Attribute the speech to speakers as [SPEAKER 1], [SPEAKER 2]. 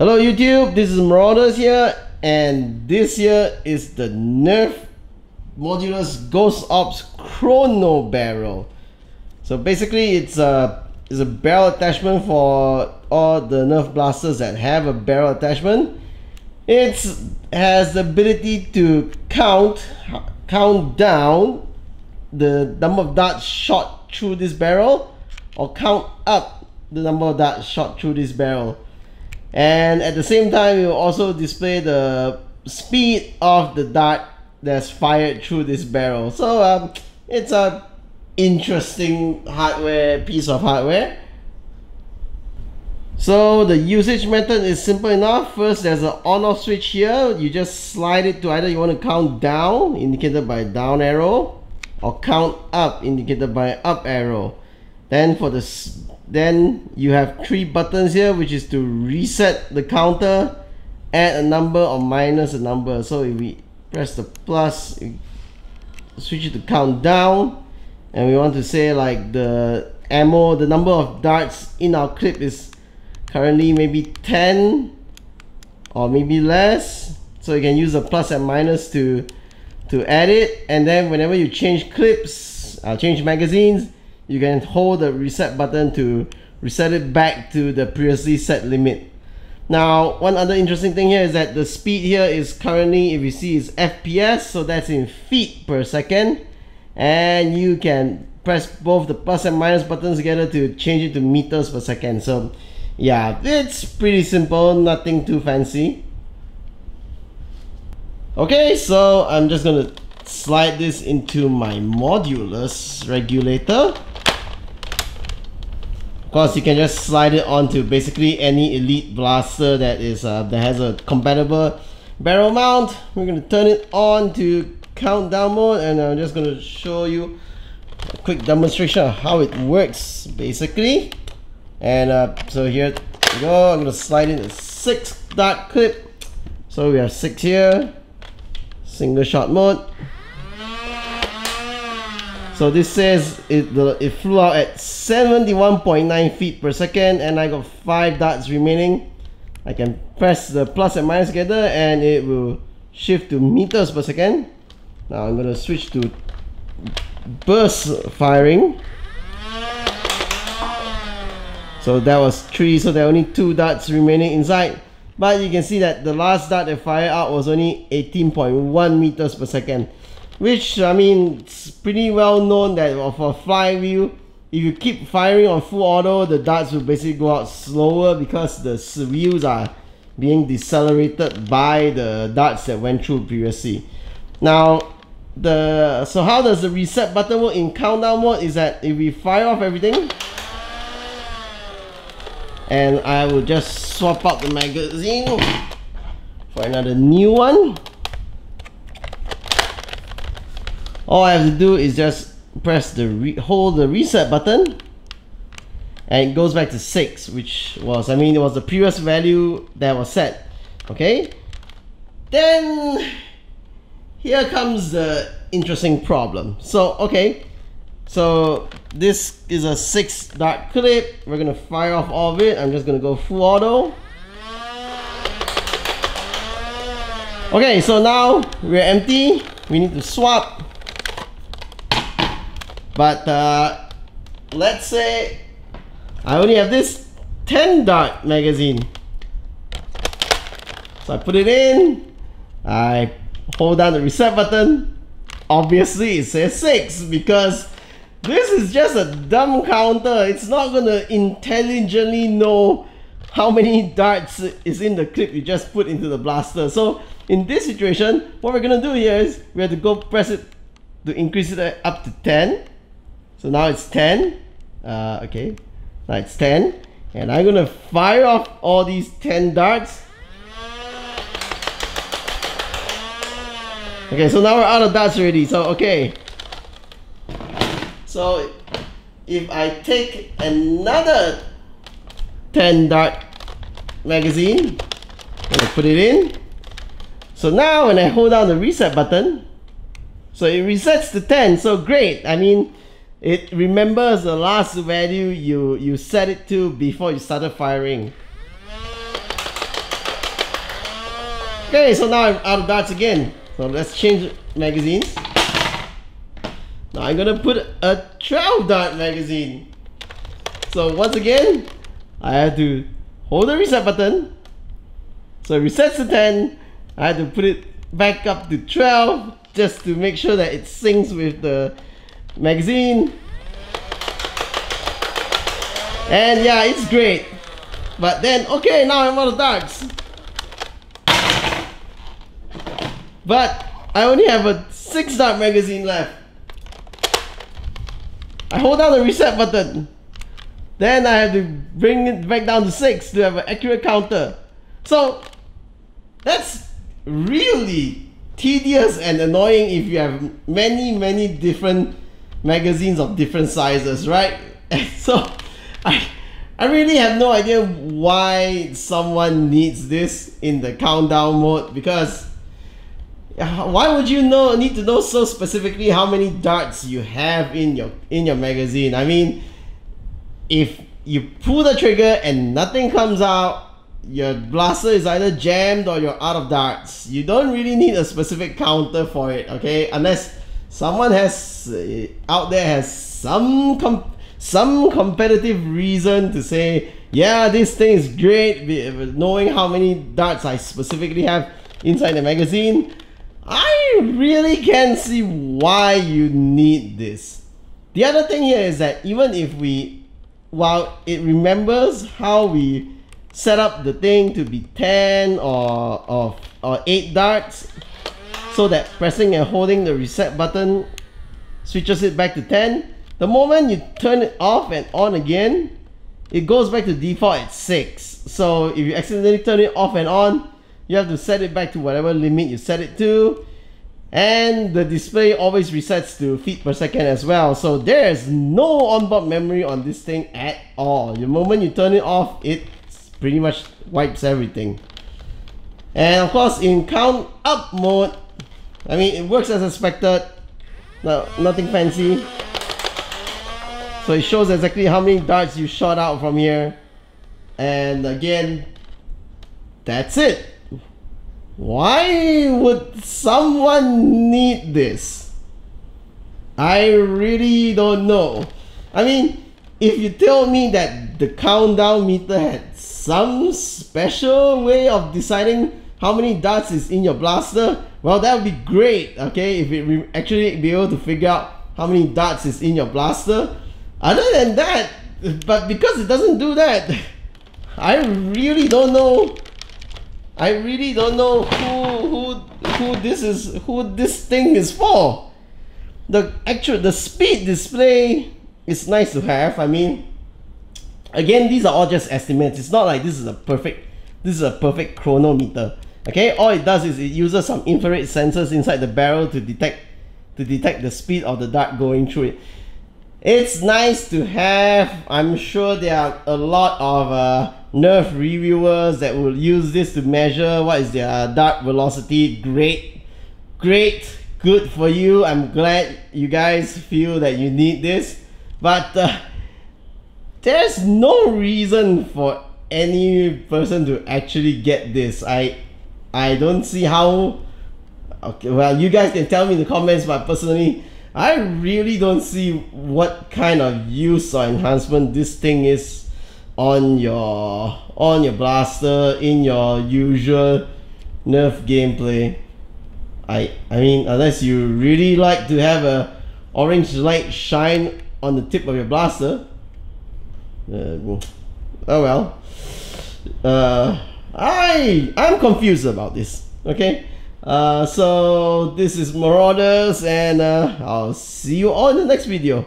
[SPEAKER 1] Hello YouTube, this is Marauders here, and this here is the NERF Modulus Ghost Ops Chrono barrel. So basically it's a barrel attachment for all the NERF blasters that have a barrel attachment. It has the ability to count down the number of darts shot through this barrel, or count up the number of darts shot through this barrel. And at the same time, it will also display the speed of the dart that's fired through this barrel. So it's a interesting piece of hardware. So the usage method is simple enough. First, there's an on-off switch here. You just slide it to either you want to count down, indicated by down arrow, or count up, indicated by up arrow. Then you have three buttons here, which is to reset the counter, add a number, or minus a number. So if we press the plus, switch it to count down, and we want to say like the ammo, the number of darts in our clip is currently maybe 10 or maybe less. So you can use a plus and minus to add it. And then whenever you change clips, change magazines, you can hold the reset button to reset it back to the previously set limit. Now, one other interesting thing here is that the speed here is currently, if you see, is FPS, so that's in feet per second. And you can press both the plus and minus buttons together to change it to meters per second. So yeah, it's pretty simple, nothing too fancy. Okay, so I'm just gonna slide this into my Modulus regulator. Of course, you can just slide it onto basically any elite blaster that has a compatible barrel mount. We're going to turn it on to countdown mode, and I'm just going to show you a quick demonstration of how it works basically. And so here we go. I'm going to slide in a 6 dart clip. So we have 6 here, single shot mode. So this says it flew out at 71.9 feet per second, and I got 5 darts remaining. I can press the plus and minus together and it will shift to meters per second. Now I'm going to switch to burst firing. So that was 3, so there are only 2 darts remaining inside. But you can see that the last dart that fired out was only 18.1 meters per second. Which, I mean, it's pretty well known that for a flywheel, if you keep firing on full auto, the darts will basically go out slower because the wheels are being decelerated by the darts that went through previously. Now, so how does the reset button work in countdown mode is that if we fire off everything, and I will just swap out the magazine for another new one. All I have to do is just press hold the reset button, and it goes back to 6, which was, I mean, it was the previous value that was set. Okay, then here comes the interesting problem. So okay, so this is a 6 dart clip. We're gonna fire off all of it. I'm just gonna go full auto. Okay, so now we're empty. We need to swap. But let's say I only have this 10 dart magazine. So I put it in, I hold down the reset button. Obviously it says 6 because this is just a dumb counter. It's not gonna intelligently know how many darts is in the clip you just put into the blaster. So in this situation, what we're gonna do here is we have to go press it to increase it up to 10. So now it's 10. Okay, now it's 10, and I'm gonna fire off all these 10 darts. Okay, so now we're out of darts already. So okay, so if I take another 10 dart magazine, I'm gonna put it in. So now when I hold down the reset button, so it resets to 10. So great. I mean, it remembers the last value you set it to before you started firing. Okay, so now I'm out of darts again. So let's change magazines. Now I'm gonna put a 12 dart magazine. So once again, I had to hold the reset button. So it resets to 10. I had to put it back up to 12 just to make sure that it syncs with the magazine. And yeah, it's great. But then, okay, now I'm out of darts. But I only have a 6 dart magazine left. I hold down the reset button. Then I have to bring it back down to 6 to have an accurate counter. So that's really tedious and annoying if you have many different magazines of different sizes, right? So I really have no idea why someone needs this in the countdown mode, because why would you need to know so specifically how many darts you have in your magazine? I mean, if you pull the trigger and nothing comes out, your blaster is either jammed or you're out of darts. You don't really need a specific counter for it, okay? Unless someone has out there has some competitive reason to say, yeah, this thing is great, knowing how many darts I specifically have inside the magazine. I really can't see why you need this. The other thing here is that even if while it remembers how we set up the thing to be 10 or 8 darts, so that pressing and holding the reset button switches it back to 10, the moment you turn it off and on again, it goes back to default at 6. So if you accidentally turn it off and on, you have to set it back to whatever limit you set it to. And the display always resets to feet per second as well. So there's no onboard memory on this thing at all. The moment you turn it off, it pretty much wipes everything. And of course, in count up mode, I mean, it works as expected. No, nothing fancy. So it shows exactly how many darts you shot out from here. And again, that's it. Why would someone need this? I really don't know. I mean, if you tell me that the countdown meter had some special way of deciding how many darts is in your blaster, well, that would be great, okay? If it actually be able to figure out how many darts is in your blaster. Other than that, but because it doesn't do that, I really don't know. I really don't know who this thing is for. The speed display is nice to have. I mean, again, these are all just estimates. It's not like this is a perfect chronometer. Okay, all it does is it uses some infrared sensors inside the barrel to detect the speed of the dart going through it. It's nice to have. I'm sure there are a lot of NERF reviewers that will use this to measure what is their dart velocity. Great, good for you. I'm glad you guys feel that you need this, but there's no reason for any person to actually get this. I don't see how. Okay, well, you guys can tell me in the comments, but personally, I really don't see what kind of use or enhancement this thing is on your blaster in your usual NERF gameplay. I mean, unless you really like to have a orange light shine on the tip of your blaster. Oh well. I'm confused about this. Okay. So this is Marauders, and I'll see you all in the next video.